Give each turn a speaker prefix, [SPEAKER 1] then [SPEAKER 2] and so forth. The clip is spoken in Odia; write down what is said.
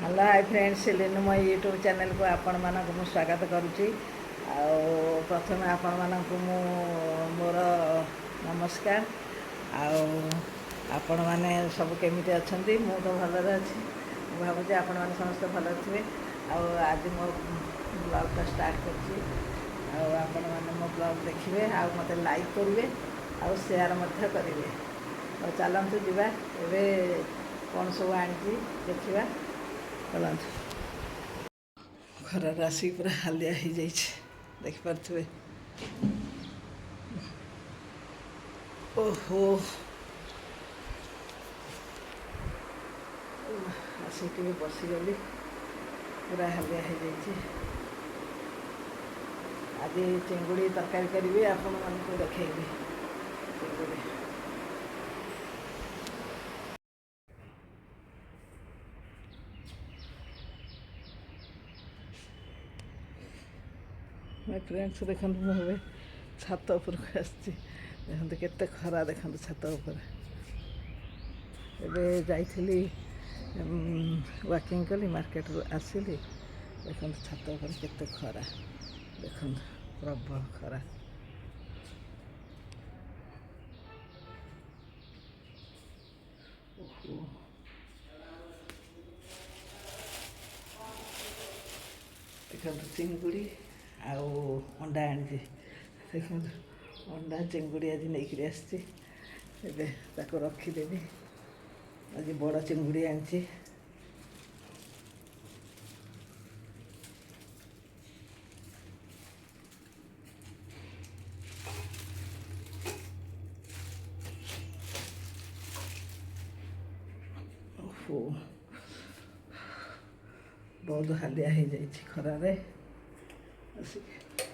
[SPEAKER 1] ହ୍ୟାଲୋ ହାଇ ଫ୍ରେଣ୍ଡସ୍, ଲିନୁ ମୋ ୟୁଟ୍ୟୁବ୍ ଚ୍ୟାନେଲ୍କୁ ଆପଣମାନଙ୍କୁ ମୁଁ ସ୍ୱାଗତ କରୁଛି। ଆଉ ପ୍ରଥମେ ଆପଣମାନଙ୍କୁ ମୁଁ ମୋର ନମସ୍କାର। ଆଉ ଆପଣମାନେ ସବୁ କେମିତି ଅଛନ୍ତି? ମୁଁ ତ ଭଲରେ ଅଛି। ମୁଁ ଭାବୁଛି ଆପଣମାନେ ସମସ୍ତେ ଭଲ ଥିବେ। ଆଉ ଆଜି ମୋ ବ୍ଲଗ୍ଟା ଷ୍ଟାର୍ଟ କରୁଛି। ଆଉ ଆପଣମାନେ ମୋ ବ୍ଲଗ୍ ଦେଖିବେ, ଆଉ ମୋତେ ଲାଇକ୍ କରିବେ, ଆଉ ସେୟାର ମଧ୍ୟ କରିବେ। ଆଉ ଚାଲନ୍ତୁ ଯିବା, ଏବେ କ'ଣ ସବୁ ଆଣିଛି ଦେଖିବା। ଚାଲନ୍ତୁ। ଖରାରେ ଆସିକି ପୁରା ହାଲିଆ ହେଇଯାଇଛି, ଦେଖିପାରୁଥିବେ। ଓହୋ, ଆସିକି ଟିକେ ବସିଗଲି, ପୁରା ହାଲିଆ ହେଇଯାଇଛି। ଆଜି ଚିଙ୍ଗୁଡ଼ି ତରକାରୀ କରିବି, ଆପଣମାନଙ୍କୁ ଦେଖେଇବି ଚିଙ୍ଗୁଡ଼ି। ଫ୍ରେଣ୍ଡସ୍, ଦେଖନ୍ତୁ ମୁଁ ଏବେ ଛାତ ଉପରକୁ ଆସିଛି। ଦେଖନ୍ତୁ କେତେ ଖରା, ଦେଖନ୍ତୁ ଛାତ ଉପରେ। ଏବେ ଯାଇଥିଲି ୱାକିଂ କଲି, ମାର୍କେଟରୁ ଆସିଲି। ଦେଖନ୍ତୁ ଛାତ ଉପରେ କେତେ ଖରା, ଦେଖନ୍ତୁ ପ୍ରବଳ ଖରା। ଦେଖନ୍ତୁ ଚିଙ୍ଗୁଡ଼ି ଆଉ ଅଣ୍ଡା ଆଣିଛି। ଦେଖନ୍ତୁ ଅଣ୍ଡା ଚିଙ୍ଗୁଡ଼ି ଆଜି ନେଇକରି ଆସିଛି। ଏବେ ତାକୁ ରଖିଦେବି। ଆଜି ବଡ଼ ଚିଙ୍ଗୁଡ଼ି ଆଣିଛି। ଓହୋ, ବହୁତ ହାଲିଆ ହେଇଯାଇଛି ଖରାରେ ଆସିକି।